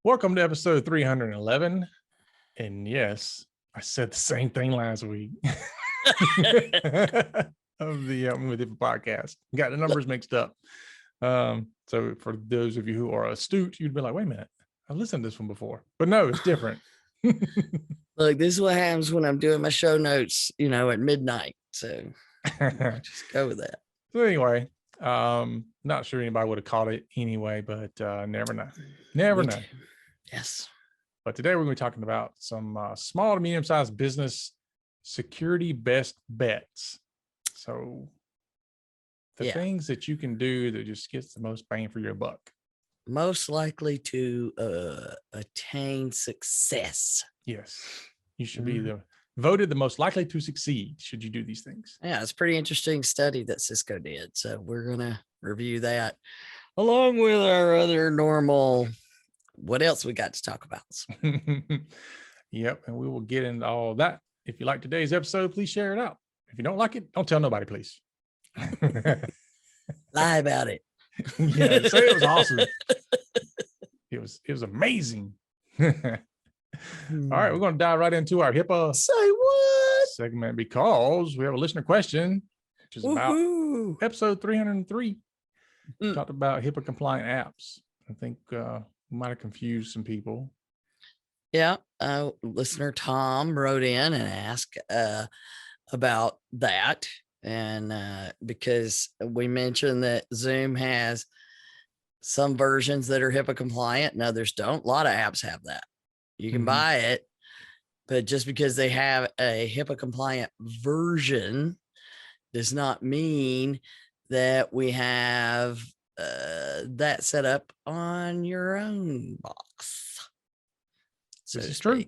Welcome to episode 311. And yes, I said the same thing last week of the with the podcast. Got the numbers mixed up. So for those of you who are astute, you'd be like, wait a minute, I've listened to this one before. But no, it's different. Look, this is what happens when I'm doing my show notes, at midnight. So just go with that. So anyway, not sure anybody would have caught it anyway, but never know. Never know. Yes. But today we're going to be talking about some small to medium-sized business security best bets. So the things that you can do that just gets the most bang for your buck. Most likely to attain success. Yes. You should be voted the most likely to succeed should you do these things. Yeah, it's a pretty interesting study that Cisco did. So we're going to review that along with our other normal, what else we got to talk about. Yep. And we will get into all of that. If you like today's episode, please share it out. If you don't like it, don't tell nobody, please. Lie about it. Yeah, say it was awesome. It was amazing. All right, we're going to dive right into our HIPAA Say what segment because we have a listener question, which is about episode 303. Talked about HIPAA compliant apps. I think we might have confused some people. Yeah, listener Tom wrote in and asked about that. And because we mentioned that Zoom has some versions that are HIPAA compliant and others don't. A lot of apps have that. You can buy it, but just because they have a HIPAA compliant version does not mean that we have that set up on your own box. So this is true.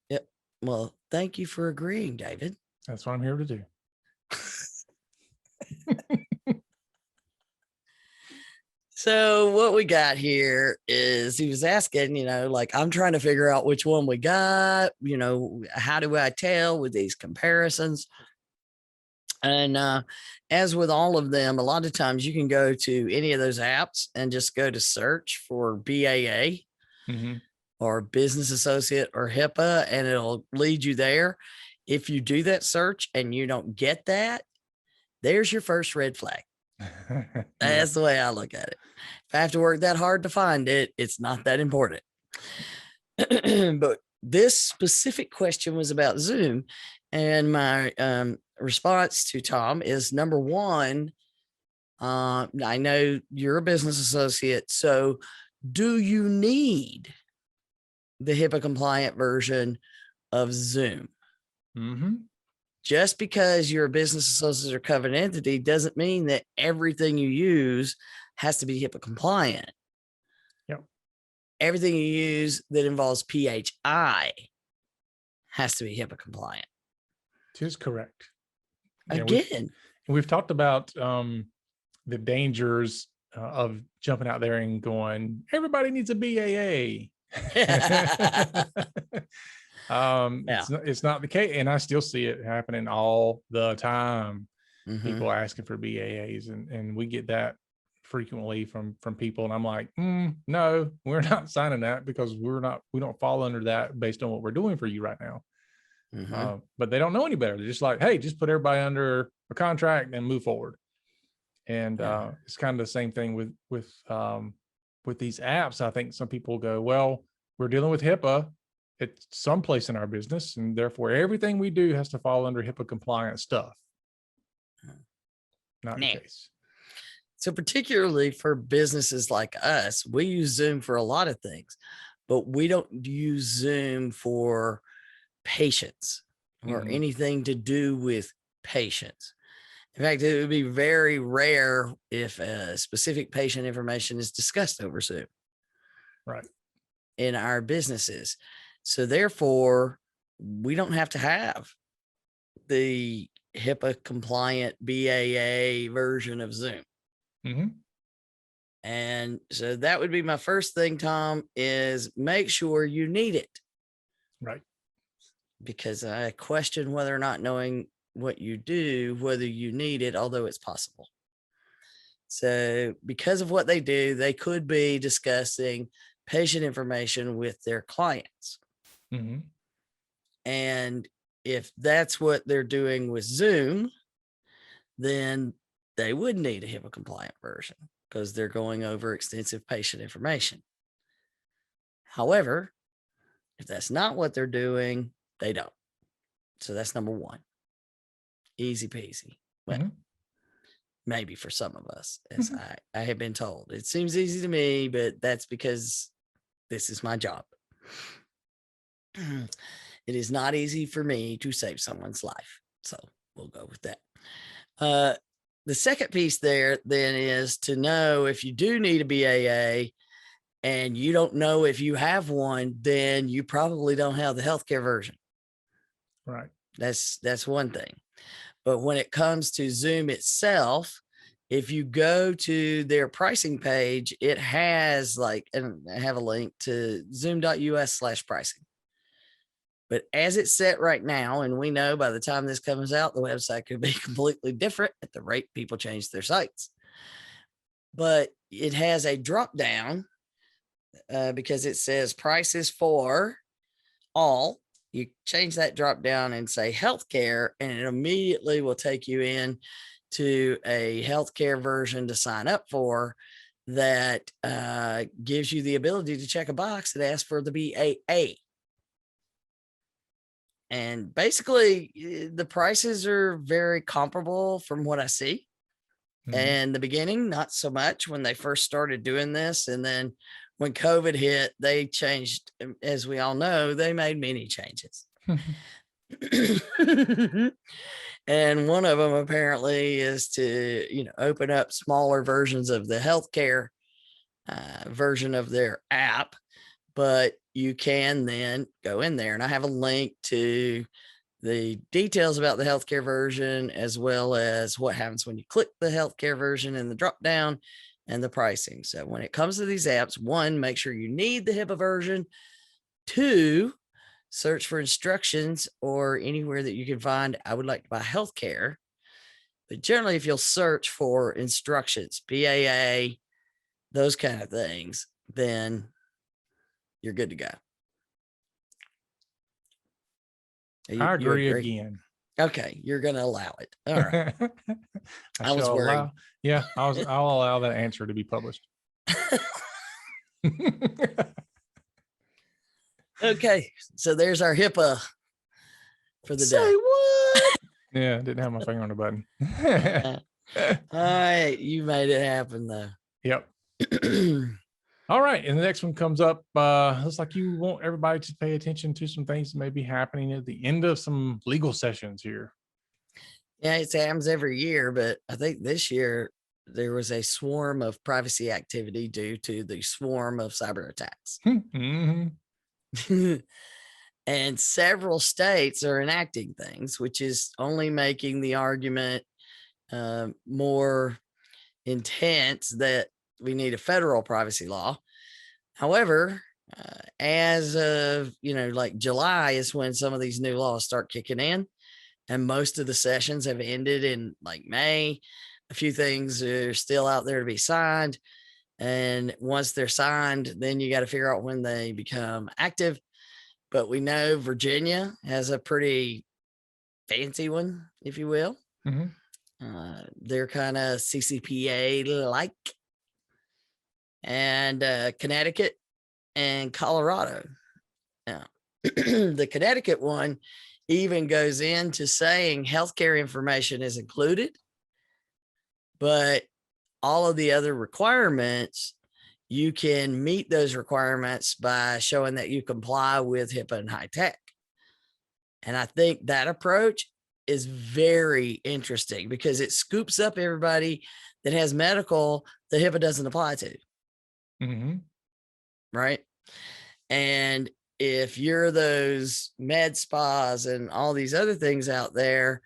Yep. Well, thank you for agreeing, David. That's what I'm here to do. So what we got here is he was asking, I'm trying to figure out which one we got, how do I tell with these comparisons? And as with all of them, a lot of times you can go to any of those apps and just go to search for BAA or business associate or HIPAA, and it'll lead you there. If you do that search and you don't get that, there's your first red flag. That's the way I look at it. If I have to work that hard to find it, it's not that important. But this specific question was about Zoom. And my response to Tom is, number one, I know you're a business associate. So do you need the HIPAA compliant version of Zoom? Just because you're a business associate or covered entity doesn't mean that everything you use has to be HIPAA compliant. Yep. Everything you use that involves PHI has to be HIPAA compliant. It is correct. Again. We've talked about the dangers of jumping out there and going, everybody needs a BAA. It's not the case, and I still see it happening all the time. People asking for BAAs, and we get that frequently from people, and I'm like, no, we're not signing that because we don't fall under that based on what we're doing for you right now. But they don't know any better. They're just like, hey, just put everybody under a contract and move forward. And it's kind of the same thing with these apps. I think some people go, well, we're dealing with HIPAA at some place in our business, and therefore everything we do has to fall under HIPAA compliant stuff. Not the case. So particularly for businesses like us, we use Zoom for a lot of things, but we don't use Zoom for patients or anything to do with patients. In fact, it would be very rare if a specific patient information is discussed over Zoom. Right. In our businesses. So therefore, we don't have to have the HIPAA compliant BAA version of Zoom. And so that would be my first thing, Tom, is make sure you need it. Right. Because I question whether or not knowing what you do, whether you need it, although it's possible. So because of what they do, they could be discussing patient information with their clients. Mm-hmm. And if that's what they're doing with Zoom, then they would need a HIPAA compliant version because they're going over extensive patient information. However, if that's not what they're doing, they don't. So that's number one. Easy peasy. Well, maybe for some of us, as I have been told. It seems easy to me, but that's because this is my job. It is not easy for me to save someone's life. So we'll go with that. The second piece there then is to know if you do need a BAA and you don't know if you have one, then you probably don't have the healthcare version. Right. That's one thing. But when it comes to Zoom itself, if you go to their pricing page, it has and I have a link to zoom.us/pricing. But as it's set right now, and we know by the time this comes out, the website could be completely different at the rate people change their sites. But it has a drop down because it says prices for all. You change that drop down and say healthcare, and it immediately will take you in to a healthcare version to sign up for that gives you the ability to check a box that asks for the BAA. And basically, the prices are very comparable from what I see. In the beginning, not so much when they first started doing this. And then when COVID hit, they changed, as we all know, they made many changes. And one of them apparently is to, open up smaller versions of the healthcare version of their app. But you can then go in there, and I have a link to the details about the healthcare version, as well as what happens when you click the healthcare version in the drop down and the pricing. So when it comes to these apps, one, make sure you need the HIPAA version. Two, search for instructions or anywhere that you can find, I would like to buy healthcare. But generally, if you'll search for instructions, BAA, those kind of things, then you're good to go. I agree again. Okay, you're going to allow it. All right. I was worried. I'll allow that answer to be published. Okay, so there's our HIPAA for the day. Say what? Yeah, didn't have my finger on the button. All right, you made it happen though. Yep. All right, and the next one comes up. Looks like you want everybody to pay attention to some things that may be happening at the end of some legal sessions here. Yeah, it happens every year, but I think this year there was a swarm of privacy activity due to the swarm of cyber attacks. And several states are enacting things, which is only making the argument more intense that we need a federal privacy law. However, as of, July is when some of these new laws start kicking in, and most of the sessions have ended in May. A few things are still out there to be signed. And once they're signed, then you got to figure out when they become active. But we know Virginia has a pretty fancy one, if you will. They're kind of CCPA-like. And Connecticut and Colorado. Now, the Connecticut one even goes into saying healthcare information is included, but all of the other requirements, you can meet those requirements by showing that you comply with HIPAA and high tech. And I think that approach is very interesting because it scoops up everybody that has medical that HIPAA doesn't apply to. Right. And if you're those med spas and all these other things out there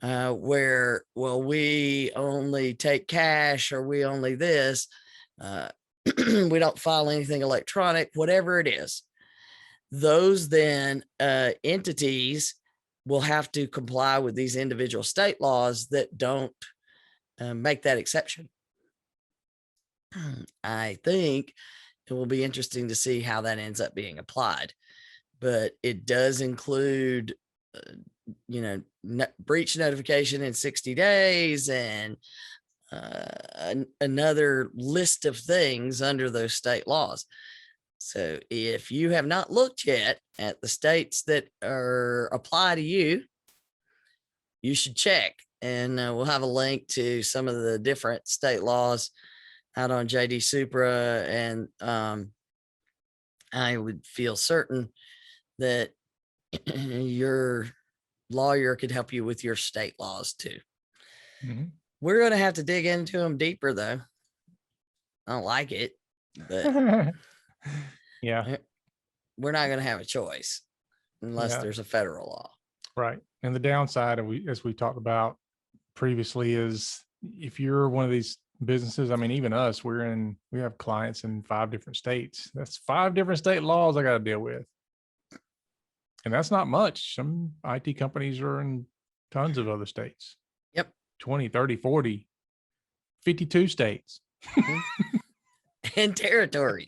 where, we only take cash or we only this, we don't file anything electronic, whatever it is, those then entities will have to comply with these individual state laws that don't make that exception. I think it will be interesting to see how that ends up being applied. But it does include, breach notification in 60 days and another list of things under those state laws. So if you have not looked yet at the states that apply to you, you should check. And we'll have a link to some of the different state laws out on JD Supra. And I would feel certain that your lawyer could help you with your state laws too. Mm-hmm. We're going to have to dig into them deeper though. I don't like it, but yeah, we're not going to have a choice unless there's a federal law. Right. And the downside, as we talked about previously, is if you're one of these businesses, I mean, even us, we have clients in 5 different states. That's 5 different state laws I got to deal with. And that's not much. Some IT companies are in tons of other states. Yep. 20, 30, 40, 52 states. And territories.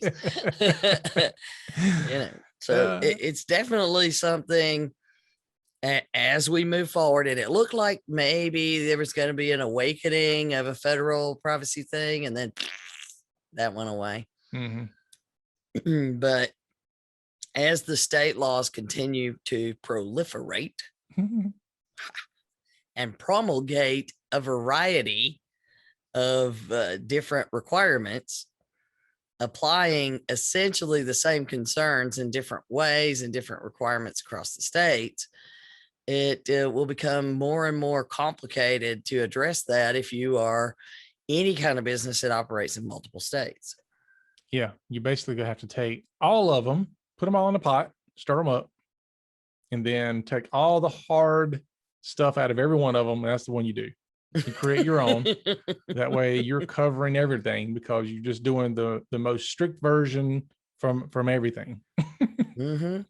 So it's definitely something as we move forward. And it looked like maybe there was going to be an awakening of a federal privacy thing, and then that went away. Mm-hmm. But as the state laws continue to proliferate and promulgate a variety of different requirements, applying essentially the same concerns in different ways and different requirements across the states, it will become more and more complicated to address that if you are any kind of business that operates in multiple states. Yeah, you basically have to take all of them, put them all in a pot, stir them up, and then take all the hard stuff out of every one of them. And that's the one you do. You create your own. That way you're covering everything because you're just doing the most strict version from everything. Mm-hmm.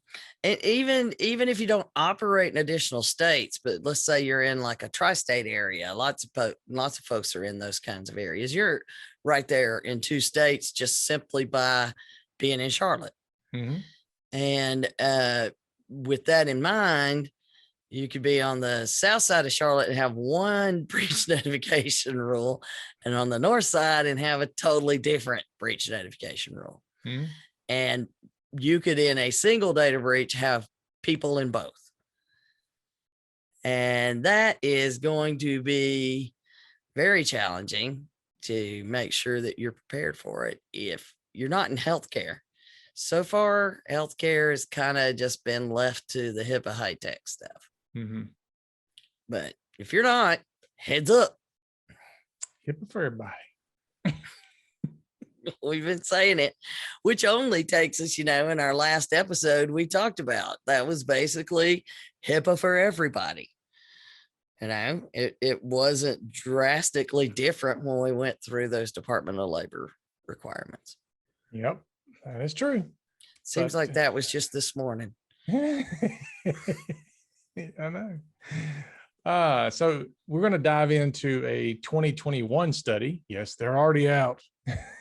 And even if you don't operate in additional states, but let's say you're in like a tri-state area, lots of folks are in those kinds of areas. You're right there in 2 states just simply by being in Charlotte. Mm-hmm. And with that in mind, you could be on the south side of Charlotte and have one breach notification rule, and on the north side and have a totally different breach notification rule. Mm-hmm. And you could, in a single data breach, have people in both. And that is going to be very challenging to make sure that you're prepared for it if you're not in healthcare. So far, healthcare has kind of just been left to the HIPAA high-tech stuff. Mm-hmm. But if you're not, heads up. HIPAA for everybody. We've been saying it, which only takes us, in our last episode we talked about. That was basically HIPAA for everybody. It wasn't drastically different when we went through those Department of Labor requirements. Yep, that is true. Seems like that was just this morning. I know. So we're going to dive into a 2021 study. Yes, they're already out.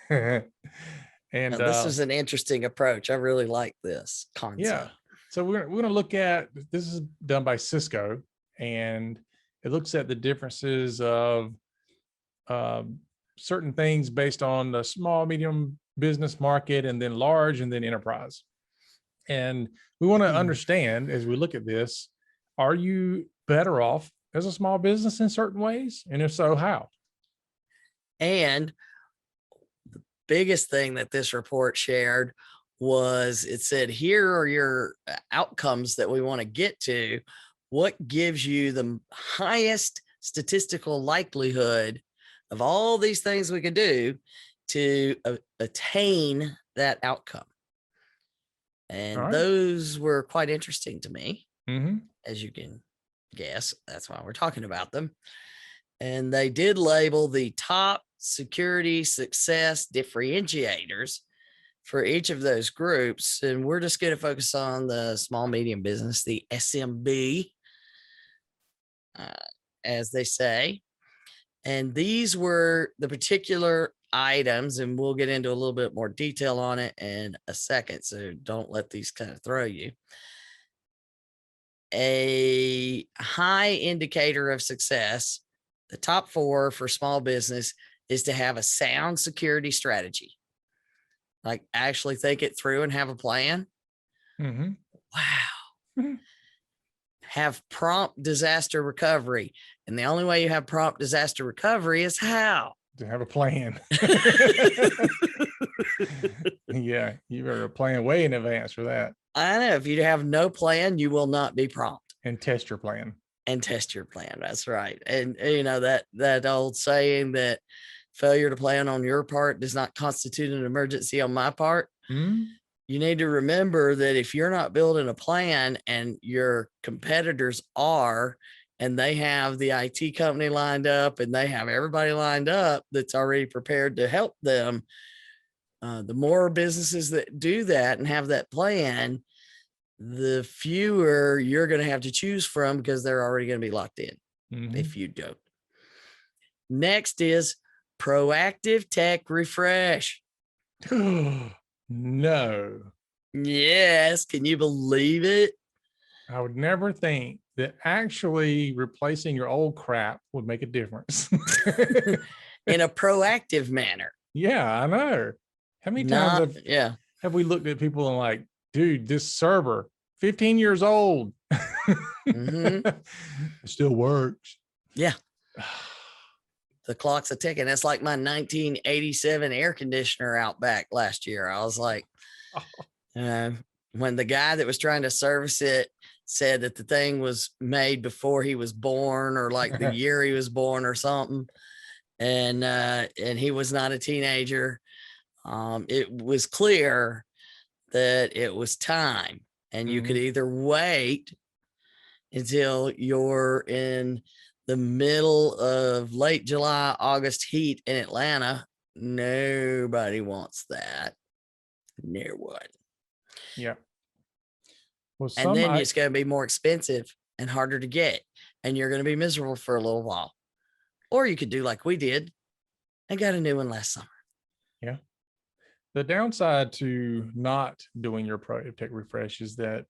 And this is an interesting approach. I really like this concept. Yeah. So we're going to look at, this is done by Cisco, and it looks at the differences of certain things based on the small, medium business market, and then large, and then enterprise. And we want to understand, as we look at this, are you better off as a small business in certain ways? And if so, how? And the biggest thing that this report shared was it said, here are your outcomes that we want to get to. What gives you the highest statistical likelihood of all these things we could do to attain that outcome? And those were quite interesting to me, as you can guess. That's why we're talking about them. And they did label the top security success differentiators for each of those groups. And we're just going to focus on the small, medium business, the SMB, as they say. And these were the particular items, and we'll get into a little bit more detail on it in a second. So don't let these kind of throw you. A high indicator of success, the top 4 for small business, is to have a sound security strategy. Like actually think it through and have a plan. Mm-hmm. Wow. Have prompt disaster recovery. And the only way you have prompt disaster recovery is how? To have a plan. Yeah, you better plan way in advance for that. I know. If you have no plan, you will not be prompt. And test your plan. That's right. And you know, that old saying that failure to plan on your part does not constitute an emergency on my part. Mm-hmm. You need to remember that if you're not building a plan and your competitors are, and they have the IT company lined up and they have everybody lined up that's already prepared to help them, the more businesses that do that and have that plan, the fewer you're going to have to choose from because they're already going to be locked in. Mm-hmm. If you don't. Next is proactive tech refresh. No. Yes. Can you believe it? I would never think that actually replacing your old crap would make a difference. In a proactive manner. Yeah, I know. How many times have we looked at people and like, dude, this server, 15 years old. Mm-hmm. It still works. Yeah. The clock's a ticking. It's like my 1987 air conditioner out back last year. I was like, when the guy that was trying to service it said that the thing was made before he was born, or like the year he was born or something. And he was not a teenager. It was clear that it was time, and you could either wait until you're in the middle of late July, August heat in Atlanta. Nobody wants that. No one. Yeah. Well, and then it's going to be more expensive and harder to get, and you're going to be miserable for a little while. Or you could do like we did and got a new one last summer. Yeah. The downside to not doing your proactive tech refresh is that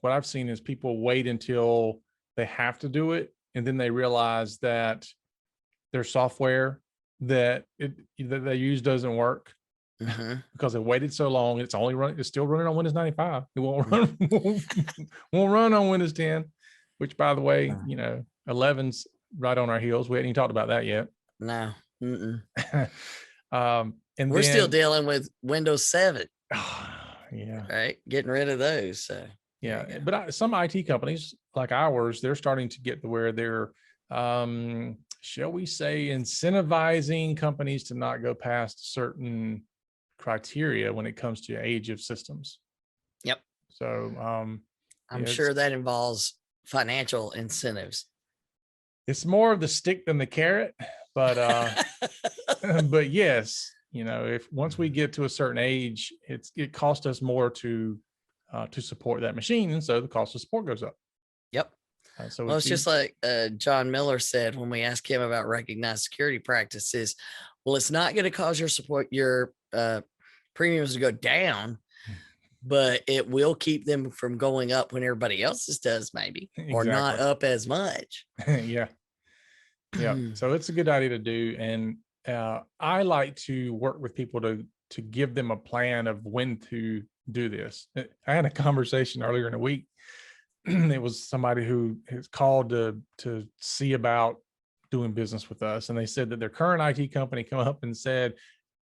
what I've seen is people wait until they have to do it, and then they realize that their software that they use doesn't work. Mm-hmm. Because they waited so long. It's still running on Windows 95. It won't run on Windows 10, which, by the way, 11's right on our heels. We hadn't even talked about that yet. No. And we're still dealing with Windows 7. Yeah. Right. Getting rid of those. So yeah. But some IT companies like ours, they're starting to get to where they're, shall we say, incentivizing companies to not go past certain criteria when it comes to age of systems. Yep. So I'm sure that involves financial incentives. It's more of the stick than the carrot, but but yes, if once we get to a certain age, it costs us more to support that machine, and so the cost of support goes up. Yep. So it's just like John Miller said when we asked him about recognized security practices. Well, it's not going to cause your premiums to go down, but it will keep them from going up when everybody else's does, maybe, or not up as much. Yeah. So it's a good idea to do. And I like to work with people to give them a plan of when to do this. I had a conversation earlier in the week. It was somebody who has called to see about doing business with us. And they said that their current IT company come up and said,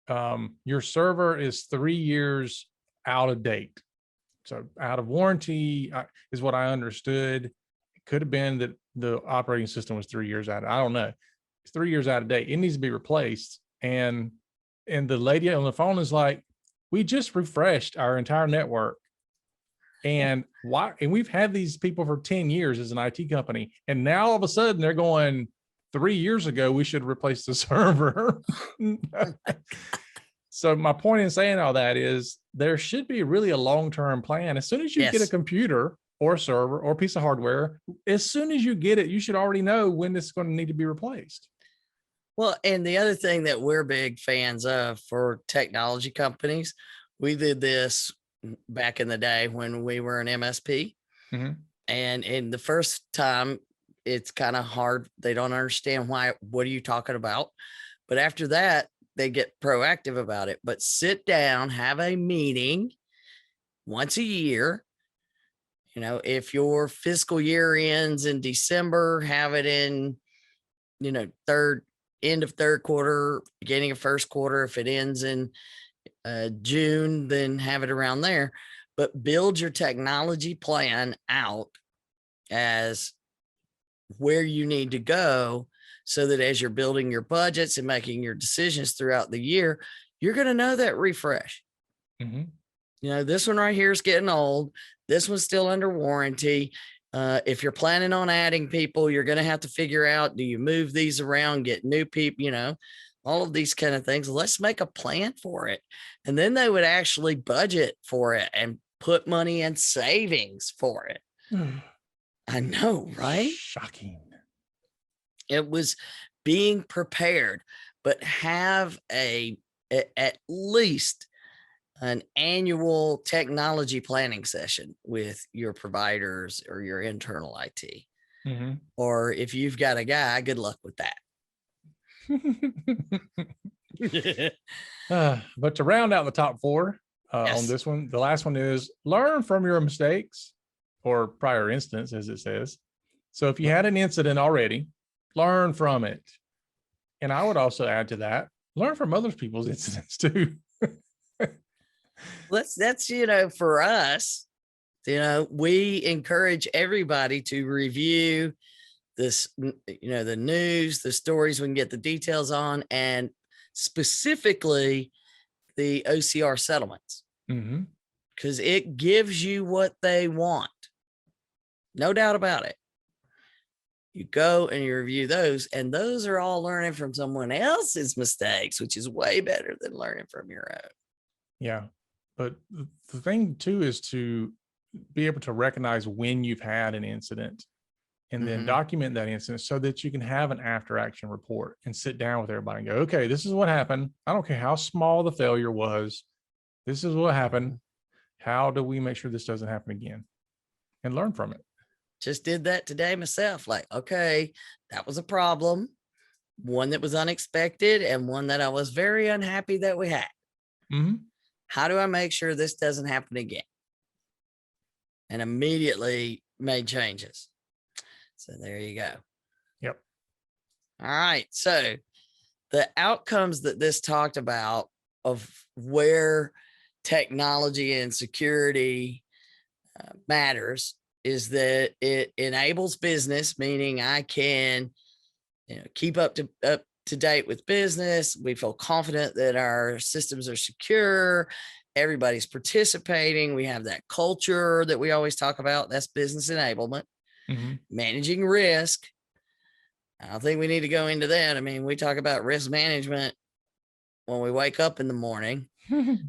your server is 3 years out of date. So out of warranty is what I understood. It could have been that the operating system was 3 years out. I don't know. It's 3 years out of date. It needs to be replaced. And the lady on the phone is like, we just refreshed our entire network. And why? And we've had these people for 10 years as an IT company. And now all of a sudden they're going, 3 years ago, we should replace the server. So my point in saying all that is there should be really a long-term plan. As soon as you get a computer or a server or a piece of hardware, as soon as you get it, you should already know when it's going to need to be replaced. Well, and the other thing that we're big fans of for technology companies, we did this back in the day when we were an MSP. Mm-hmm. And in the first time, it's kind of hard. They don't understand why, what are you talking about? But after that, they get proactive about it. But sit down, have a meeting once a year. You know, if your fiscal year ends in December, have it in, end of third quarter, beginning of first quarter. If it ends in June, then have it around there. But build your technology plan out as where you need to go, so that as you're building your budgets and making your decisions throughout the year, you're going to know that refresh. Mm-hmm. This one right here is getting old. This one's still under warranty. If you're planning on adding people, you're going to have to figure out, do you move these around, get new people, all of these kind of things. Let's make a plan for it. And then they would actually budget for it and put money in savings for it. I know, right? Shocking. It was being prepared, but have at least an annual technology planning session with your providers or your internal IT. Mm-hmm. Or if you've got a guy, good luck with that. But to round out the top four Yes. on this one, the last one is learn from your mistakes or prior instance, as it says. So if you had an incident already, learn from it. And I would also add to that, learn from other people's incidents too. That's for us, we encourage everybody to review this, the news, the stories we can get the details on, and specifically the OCR settlements, because it gives you what they want. No doubt about it. You go and you review those, and those are all learning from someone else's mistakes, which is way better than learning from your own. Yeah. But the thing too is to be able to recognize when you've had an incident and then document that incident so that you can have an after action report and sit down with everybody and go, okay, this is what happened. I don't care how small the failure was. This is what happened. How do we make sure this doesn't happen again and learn from it? Just did that today myself. Like, okay, that was a problem. One that was unexpected and one that I was very unhappy that we had. How do I make sure this doesn't happen again? And immediately made changes. So there you go. Yep. All right. So the outcomes that this talked about of where technology and security matters is that it enables business, meaning I can keep up to date with business. We feel confident that our systems are secure. Everybody's participating. We have that culture that we always talk about. That's business enablement. Managing risk. I don't think we need to go into that. I mean, we talk about risk management when we wake up in the morning. I'm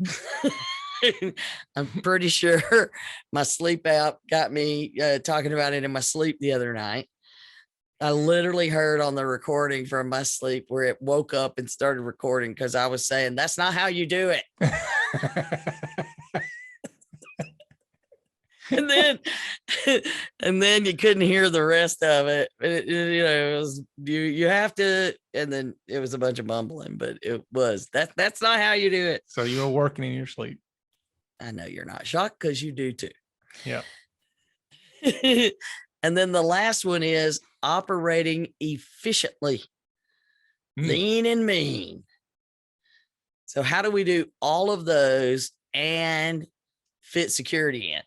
pretty sure my sleep app got me talking about it in my sleep the other night. I literally heard on the recording from my sleep where it woke up and started recording because I was saying, that's not how you do it. and then you couldn't hear the rest of it. It was you have to, and then it was a bunch of mumbling, but that's not how you do it. So you were working in your sleep. I know you're not shocked because you do too. Yeah. And then the last one is operating efficiently, lean and mean. So how do we do all of those and fit security in?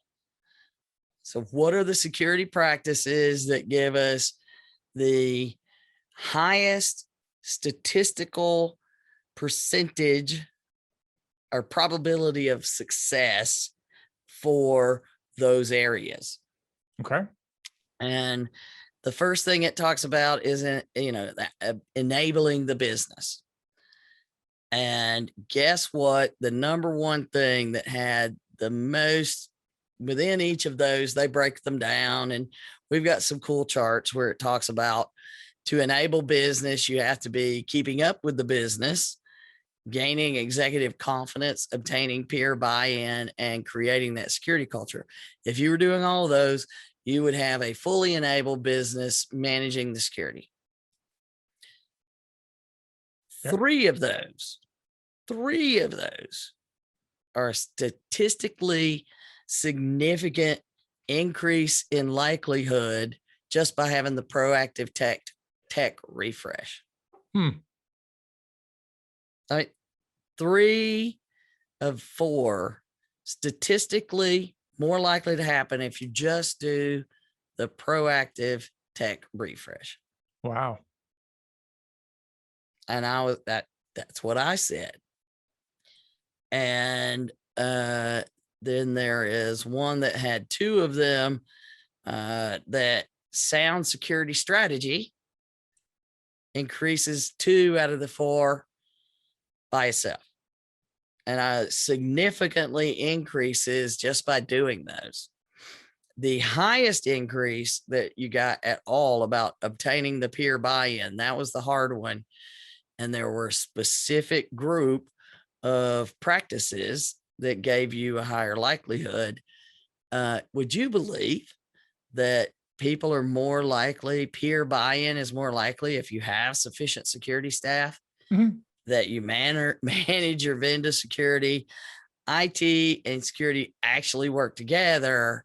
So what are the security practices that give us the highest statistical percentage or probability of success for those areas? Okay. And the first thing it talks about is, enabling the business. And guess what? The number one thing that had the most within each of those, they break them down. And we've got some cool charts where it talks about To enable business, you have to be keeping up with the business, gaining executive confidence, obtaining peer buy-in, and creating that security culture. If you were doing all of those, you would have a fully enabled business managing the security. Yep. Three of those are statistically significant increase in likelihood just by having the proactive tech refresh. All right. 3 of 4 statistically more likely to happen if you just do the proactive tech refresh. Wow. And that's what I said. And then there is one that had 2 of them, that sound security strategy increases 2 out of the 4 by itself. And significantly increases just by doing those. The highest increase that you got at all about obtaining the peer buy-in, that was the hard one. And there were a specific group of practices that gave you a higher likelihood. Would you believe that people are more likely, peer buy-in is more likely if you have sufficient security staff, that you manage your vendor security, IT and security actually work together,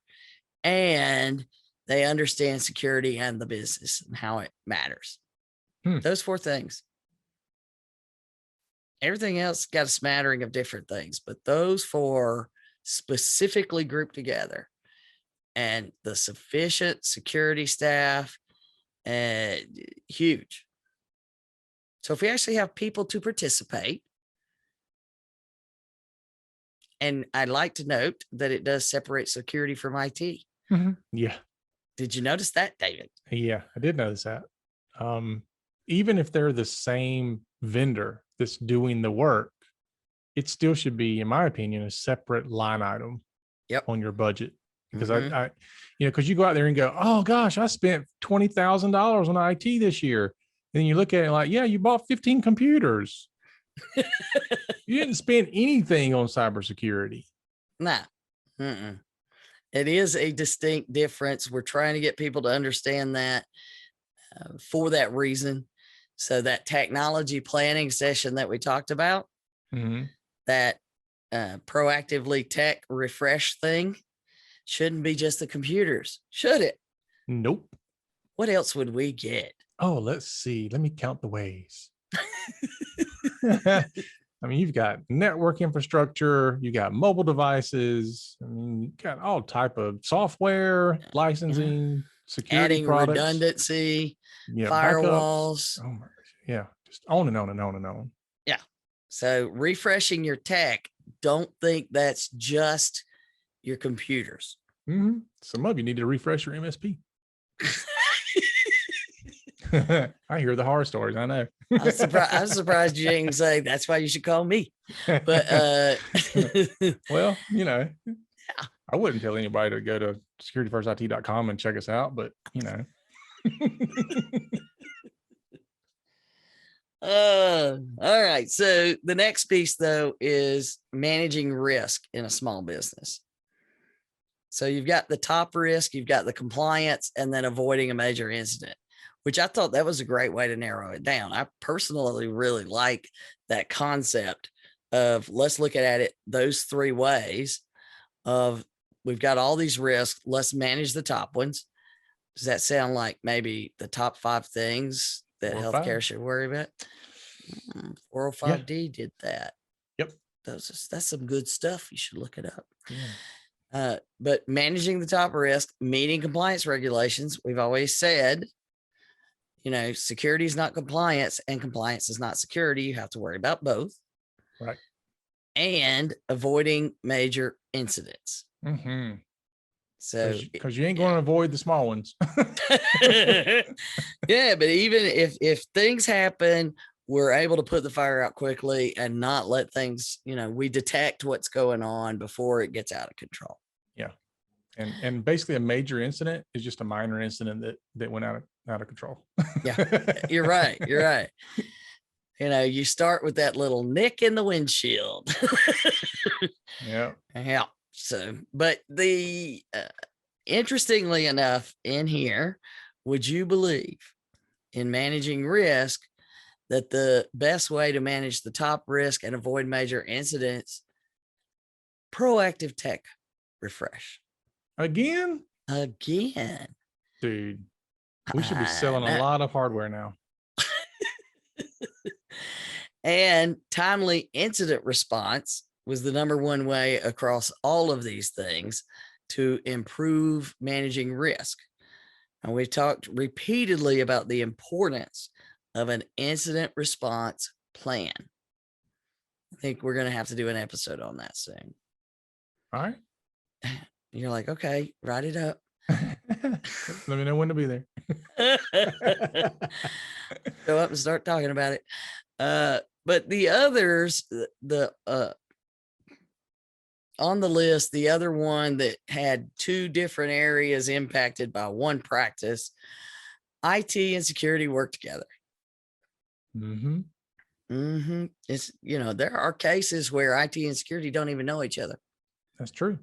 and they understand security and the business and how it matters. Those 4 things. Everything else got a smattering of different things, but those 4 specifically grouped together, and the sufficient security staff, huge. So if we actually have people to participate, and I'd like to note that it does separate security from IT. Yeah. Did you notice that, David? Yeah, I did notice that. Even if they're the same vendor that's doing the work, it still should be, in my opinion, a separate line item on your budget. Because I because you go out there and go, oh gosh, I spent $20,000 on IT this year. Then you look at it like, yeah, you bought 15 computers. You didn't spend anything on cybersecurity. Nah. It is a distinct difference. We're trying to get people to understand that for that reason. So that technology planning session that we talked about, that proactively tech refresh thing, shouldn't be just the computers, should it? Nope. What else would we get? Oh, let's see. Let me count the ways. I mean, you've got network infrastructure, you got mobile devices. I mean, you got all type of software, licensing, security adding products, redundancy, firewalls. Oh my, yeah, just on and on and on and on. Yeah. So refreshing your tech, don't think that's just your computers. Some of you need to refresh your MSP. I hear the horror stories. I know. I'm surprised you didn't say that's why you should call me. But well, I wouldn't tell anybody to go to securityfirstit.com and check us out, but all right. So the next piece though is managing risk in a small business. So you've got the top risk, you've got the compliance, and then avoiding a major incident, which I thought that was a great way to narrow it down. I personally really like that concept of let's look at it those 3 ways of we've got all these risks. Let's manage the top ones. Does that sound like maybe the top 5 things that healthcare should worry about? 405D did that. Yep. That's some good stuff. You should look it up. But managing the top risk, meeting compliance regulations. We've always said, security is not compliance and compliance is not security. You have to worry about both. Right. And avoiding major incidents. So, because you ain't going to avoid the small ones. Yeah, but even if things happen, we're able to put the fire out quickly and not let things, we detect what's going on before it gets out of control. Yeah. And basically a major incident is just a minor incident that went out out of control. Yeah, you're right. You're right. You know, you start with that little nick in the windshield. Yeah. Yeah. So, but the interestingly enough, in here, would you believe in managing risk that the best way to manage the top risk and avoid major incidents, proactive tech refresh? Again? Dude, we should be selling a lot of hardware now. And timely incident response was the number one way across all of these things to improve managing risk. And we've talked repeatedly about the importance of an incident response plan. I think we're going to have to do an episode on that soon. All right. You're like, okay, write it up. Let me know when to be there. Go up and start talking about it. But the others, on the list, the other one that had two different areas impacted by one practice, IT and security work together. It's, you know, there are cases where IT and security don't even know each other. That's true.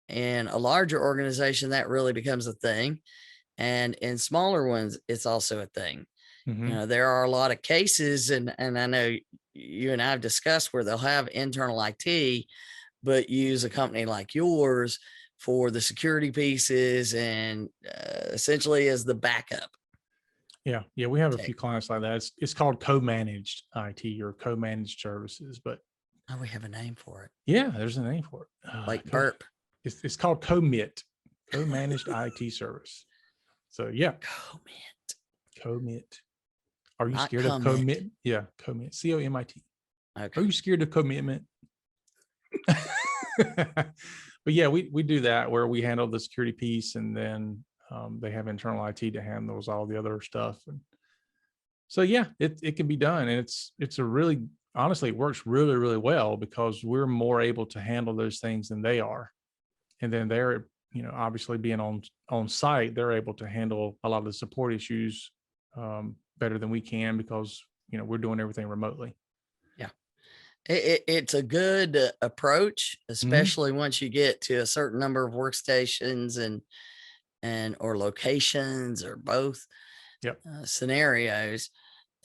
And a larger organization, that really becomes a thing. And in smaller ones, it's also a thing. You know, there are a lot of cases, and I know you and I have discussed where they'll have internal IT, but use a company like yours for the security pieces and essentially as the backup. Yeah. We have a few clients like that. It's called co-managed IT or co-managed services, but we have a name for it. Yeah, there's a name for it. Like burp. It's called commit, co-managed IT service. So yeah. Commit. Are you scared of commit? Yeah, commit. COMIT. Okay. Are you scared of commitment? But yeah, we do that where we handle the security piece, and then they have internal IT that handles all the other stuff. And so yeah, it can be done, and it's a really, honestly, it works really, really well because we're more able to handle those things than they are. And then they're, you know, obviously being on site, they're able to handle a lot of the support issues better than we can because, you know, we're doing everything remotely. Yeah. It's a good approach, especially once you get to a certain number of workstations and or locations or both scenarios.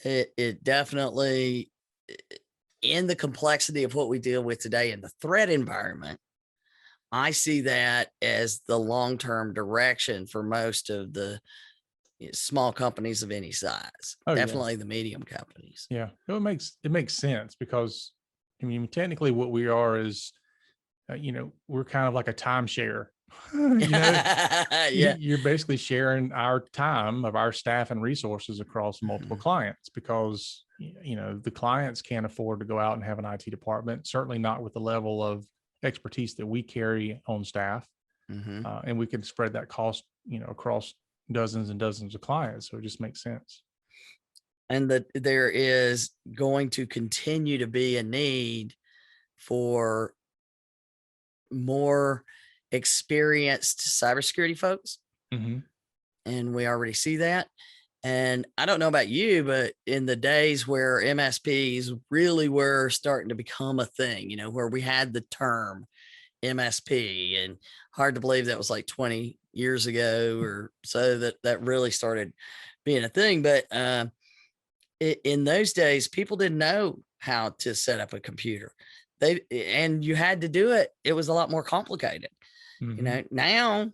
It definitely, in the complexity of what we deal with today in the threat environment, I see that as the long-term direction for most of the small companies of any size. Definitely the medium companies. Yeah, it makes sense because, I mean, technically what we are is, you know, we're kind of like a timeshare. You know, you're basically sharing our time of our staff and resources across multiple clients because, you know, the clients can't afford to go out and have an IT department, certainly not with the level of expertise that we carry on staff. And we can spread that cost, you know, across dozens and dozens of clients. So it just makes sense. And that there is going to continue to be a need for more experienced cybersecurity folks. And we already see that. And I don't know about you, but in the days where MSPs really were starting to become a thing, you know, where we had the term MSP, and hard to believe that was like 20 years ago or so that really started being a thing. But in those days, people didn't know how to set up a computer. And you had to do it. It was a lot more complicated. You know, now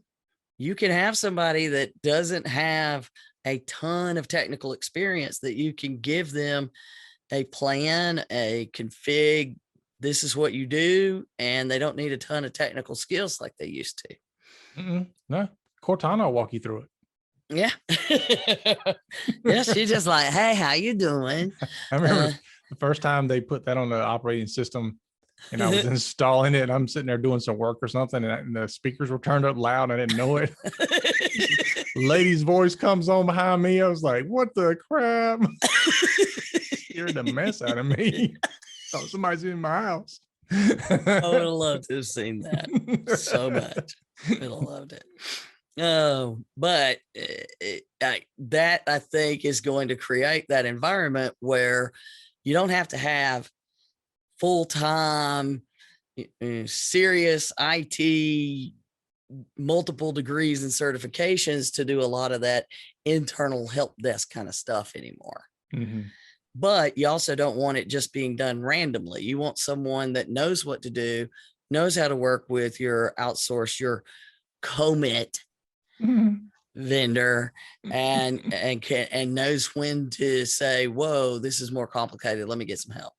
you can have somebody that doesn't have a ton of technical experience that you can give them a plan, a config. This is what you do. And they don't need a ton of technical skills like they used to. No, Cortana will walk you through it. Yeah. Yeah. She's just like, hey, how you doing? I remember the first time they put that on the operating system and I was installing it. I'm sitting there doing some work or something, and the speakers were turned up loud. I didn't know it. Lady's voice comes on behind me. I was like, what the crap? Scared the mess out of me. Oh, somebody's in my house. I would have loved to have seen that so much. I would have loved it. But that I think is going to create that environment where you don't have to have full-time serious IT, multiple degrees and certifications to do a lot of that internal help desk kind of stuff anymore. Mm-hmm. But you also don't want it just being done randomly. You want someone that knows what to do, knows how to work with your outsource, your commit vendor, and knows when to say, whoa, this is more complicated. Let me get some help.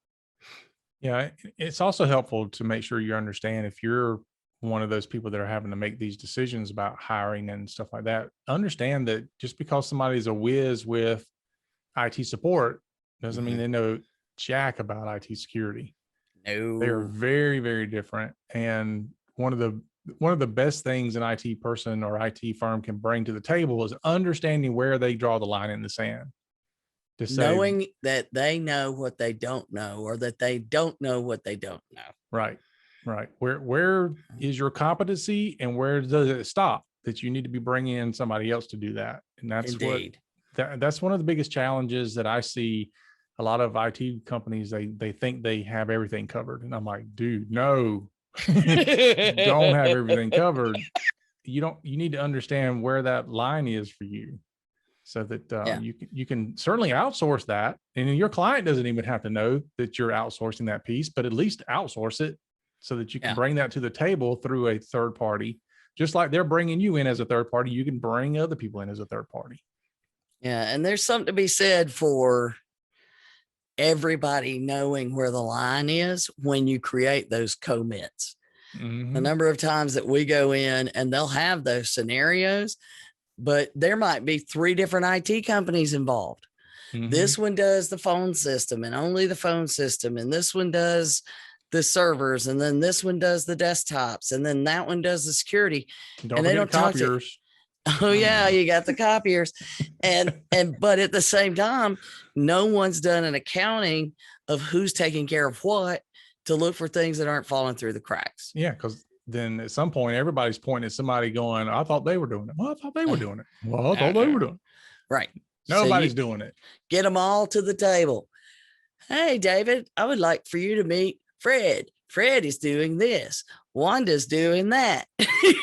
Yeah. It's also helpful to make sure you understand if you're one of those people that are having to make these decisions about hiring and stuff like that, understand that just because somebody's a whiz with IT support doesn't mean they know jack about IT security. No, they're very, very different. And one of the best things an IT person or IT firm can bring to the table is understanding where they draw the line in the sand. To say, knowing that they know what they don't know, or that they don't know what they don't know. Right. Where is your competency and where does it stop that you need to be bringing in somebody else to do that? And that's Indeed. that's one of the biggest challenges that I see. A lot of IT companies, they think they have everything covered. And I'm like, dude, no, you don't have everything covered. You need to understand where that line is for you, so that you can certainly outsource that. And your client doesn't even have to know that you're outsourcing that piece, but at least outsource it so that you can bring that to the table through a third party. Just like they're bringing you in as a third party, you can bring other people in as a third party. Yeah. And there's something to be said for everybody knowing where the line is when you create those commits. Mm-hmm. The number of times that we go in and they'll have those scenarios, but there might be 3 different IT companies involved. Mm-hmm. This one does the phone system and only the phone system. And this one does the servers. And then this one does the desktops. And then that one does the security. And they don't talk to. Oh yeah, you got the copiers. But at the same time, no one's done an accounting of who's taking care of what to look for things that aren't falling through the cracks. Yeah, because then at some point, everybody's pointing at somebody going, I thought they were doing it. Well, I thought they were doing it. Well, I thought they were doing it. Right. Nobody's doing it. Get them all to the table. Hey, David, I would like for you to meet Fred. Fred is doing this. Wanda's doing that.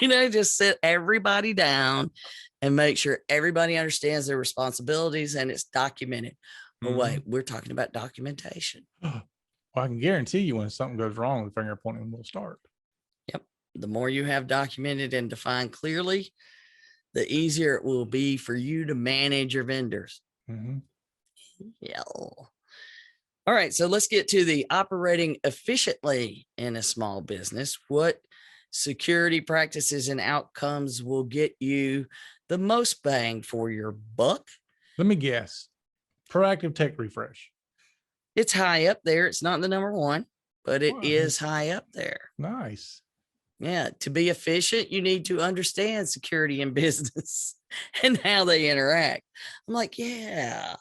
Just sit everybody down and make sure everybody understands their responsibilities and it's documented. But wait, we're talking about documentation. Well, I can guarantee you when something goes wrong, the finger pointing will start. Yep. The more you have documented and defined clearly, the easier it will be for you to manage your vendors. Mm-hmm. Yeah. All right, so let's get to the operating efficiently in a small business. What security practices and outcomes will get you the most bang for your buck? Let me guess. Proactive tech refresh. It's high up there. It's not the number 1, but it is high up there. Nice. Yeah, to be efficient, you need to understand security in business and how they interact. I'm like, yeah.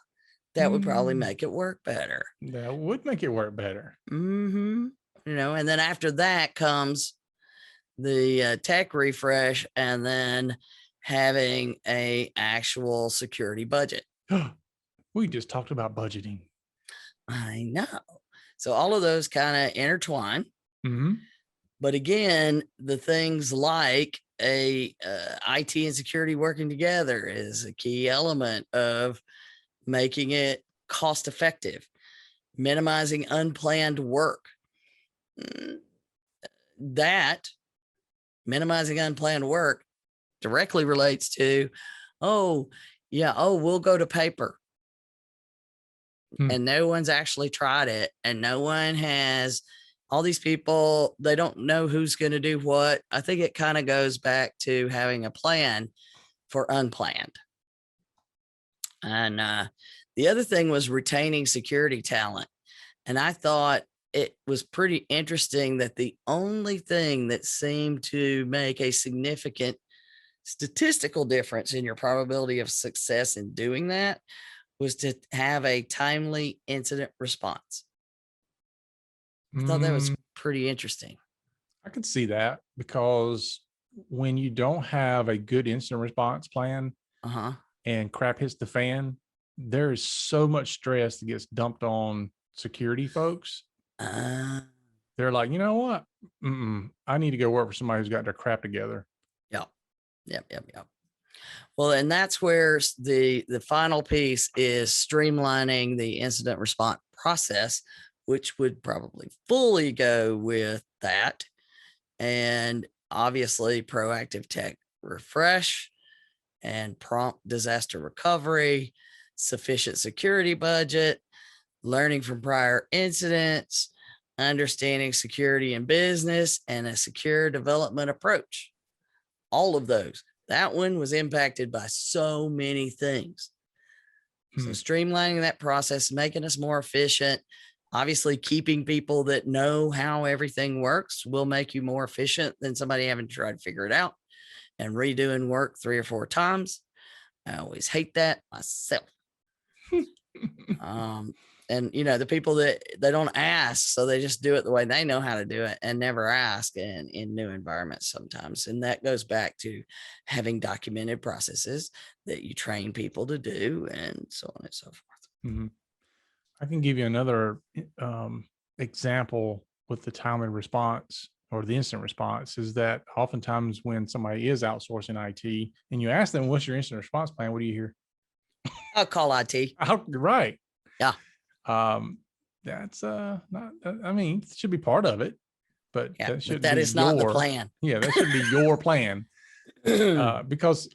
That would probably make it work better. That would make it work better. Mm-hmm. And then after that comes the tech refresh and then having a actual security budget. We just talked about budgeting. I know. So all of those kind of intertwine. Mm-hmm. But again, the things like IT and security working together is a key element of making it cost effective, minimizing unplanned work. That minimizing unplanned work directly relates to, we'll go to paper. And no one's actually tried it. And no one has, all these people, they don't know who's going to do what. I think it kind of goes back to having a plan for unplanned. And the other thing was retaining security talent. And I thought it was pretty interesting that the only thing that seemed to make a significant statistical difference in your probability of success in doing that was to have a timely incident response. I thought that was pretty interesting. I could see that because when you don't have a good incident response plan and crap hits the fan, there is so much stress that gets dumped on security folks. They're like, you know what? I need to go work for somebody who's got their crap together. Yep. Well, and that's where the final piece is streamlining the incident response process, which would probably fully go with that. And obviously proactive tech refresh and prompt disaster recovery, sufficient security budget, learning from prior incidents, understanding security in business, and a secure development approach. All of those. That one was impacted by so many things. So streamlining that process, making us more efficient, obviously keeping people that know how everything works will make you more efficient than somebody having to try to figure it out and redoing work 3 or 4 times. I always hate that myself. And the people that they don't ask, so they just do it the way they know how to do it and never ask in new environments sometimes. And that goes back to having documented processes that you train people to do and so on and so forth. I can give you another example with the timely response or the instant response is that oftentimes when somebody is outsourcing IT and you ask them, what's your instant response plan? What do you hear? I'll call IT. Right. Yeah. That's not, I mean, it should be part of it, but that is not the plan. Yeah. That should be your plan. Because,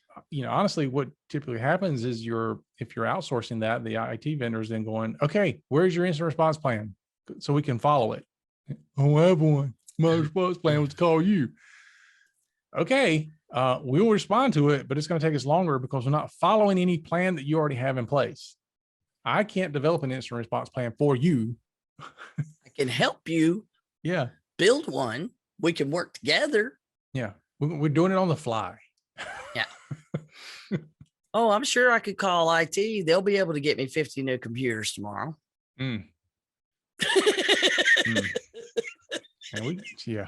honestly, what typically happens is if you're outsourcing that, the IT vendors then going, okay, where's your instant response plan? So we can follow it. I don't have one. My response plan was to call you. Okay. We'll respond to it, but it's going to take us longer because we're not following any plan that you already have in place. I can't develop an instant response plan for you. I can help you. Yeah. Build one. We can work together. Yeah. We're doing it on the fly. Yeah. Oh, I'm sure I could call IT. They'll be able to get me 50 new computers tomorrow. And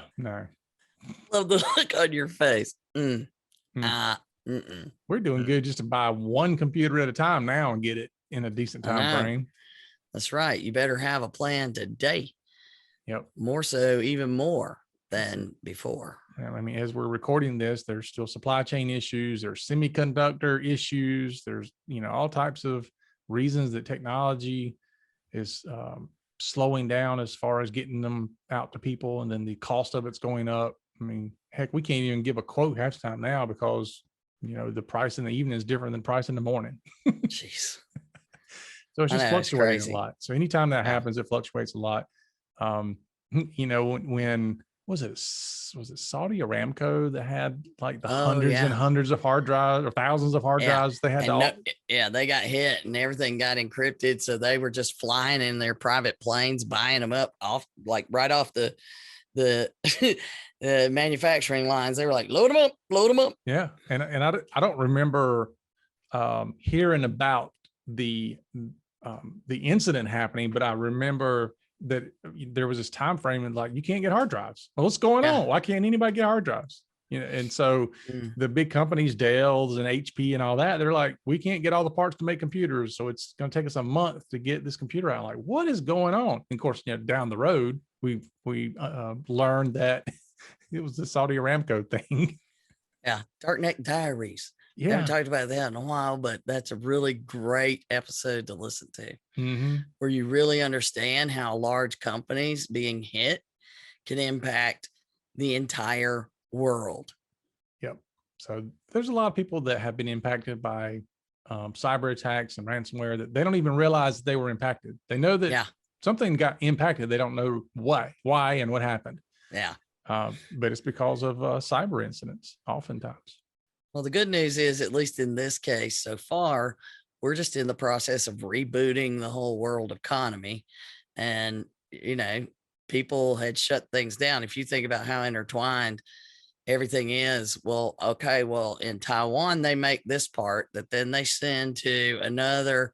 no. Love the look on your face. We're doing good just to buy one computer at a time now and get it in a decent time frame. That's right. You better have a plan today. Yep. More so, even more than before. I mean, as we're recording this, there's still supply chain issues. There's semiconductor issues. There's, all types of reasons that technology is slowing down as far as getting them out to people. And then the cost of it's going up. I mean, heck, we can't even give a quote half the time now because, the price in the evening is different than price in the morning. Jeez. So it's just fluctuating a lot. So anytime that happens, it fluctuates a lot. When was it Saudi Aramco that had like the hundreds and hundreds of hard drives or thousands of hard drives they had they got hit and everything got encrypted, so they were just flying in their private planes buying them up right off the manufacturing lines. They were like, load them up. Yeah. And I don't remember hearing about the incident happening, but I remember that there was this time frame and like, you can't get hard drives. Well, what's going on? Why can't anybody get hard drives? And so the big companies, Dell's and HP and all that, they're like, we can't get all the parts to make computers. So it's going to take us a month to get this computer out. Like, what is going on? And of course, down the road, we learned that it was the Saudi Aramco thing. Yeah. Darknet Diaries. Yeah. I haven't talked about that in a while, but that's a really great episode to listen to, where you really understand how large companies being hit can impact the entire world. Yep. So there's a lot of people that have been impacted by cyber attacks and ransomware that they don't even realize they were impacted. They know that something got impacted. They don't know why and what happened. Yeah. But it's because of cyber incidents oftentimes. Well, the good news is, at least in this case so far, we're just in the process of rebooting the whole world economy. And, people had shut things down. If you think about how intertwined everything is, in Taiwan, they make this part that then they send to another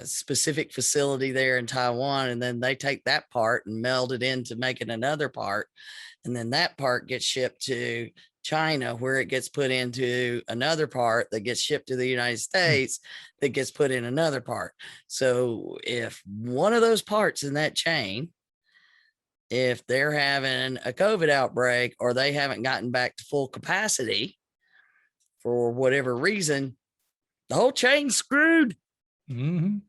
specific facility there in Taiwan. And then they take that part and meld it into making another part. And then that part gets shipped to China, where it gets put into another part that gets shipped to the United States that gets put in another part. So if one of those parts in that chain, if they're having a COVID outbreak or they haven't gotten back to full capacity for whatever reason, the whole chain's screwed. Mm-hmm.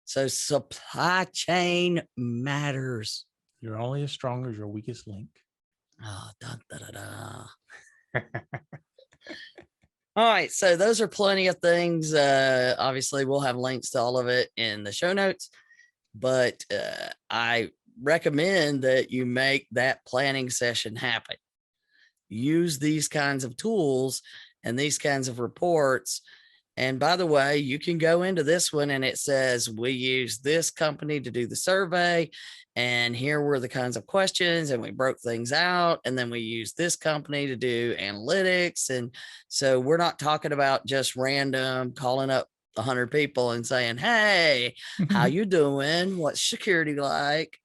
So supply chain matters. You're only as strong as your weakest link. Oh, da, da, da, da. All right. So those are plenty of things. Obviously, we'll have links to all of it in the show notes, but I recommend that you make that planning session happen. Use these kinds of tools and these kinds of reports. And by the way, you can go into this one and it says, we use this company to do the survey. And here were the kinds of questions, and we broke things out. And then we use this company to do analytics. And so we're not talking about just random calling up 100 people and saying, hey, how you doing? What's security like?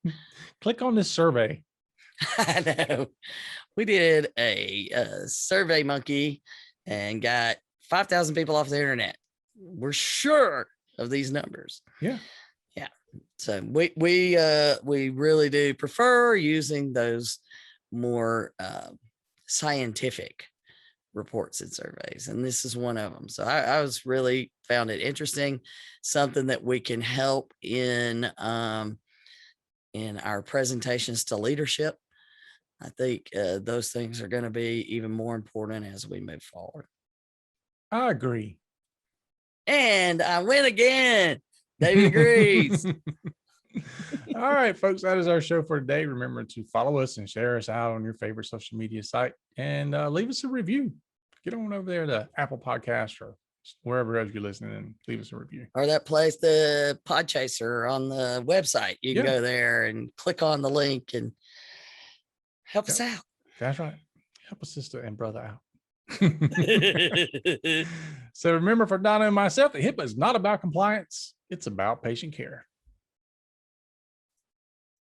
Click on this survey. I know. We did a survey monkey and got 5,000 people off the internet. We're sure of these numbers. Yeah. Yeah. So we really do prefer using those more scientific reports and surveys. And this is one of them. So I was really found it interesting, something that we can help in our presentations to leadership. I think those things are going to be even more important as we move forward. I agree. And I win again. David agrees. All right, folks, that is our show for today. Remember to follow us and share us out on your favorite social media site, and leave us a review. Get on over there to Apple Podcast or wherever else you're listening, and leave us a review. Or that place, the Podchaser on the website. You can go there and click on the link and help us out. That's right. Help a sister and brother out. So remember, for Donna and myself, HIPAA is not about compliance. It's about patient care.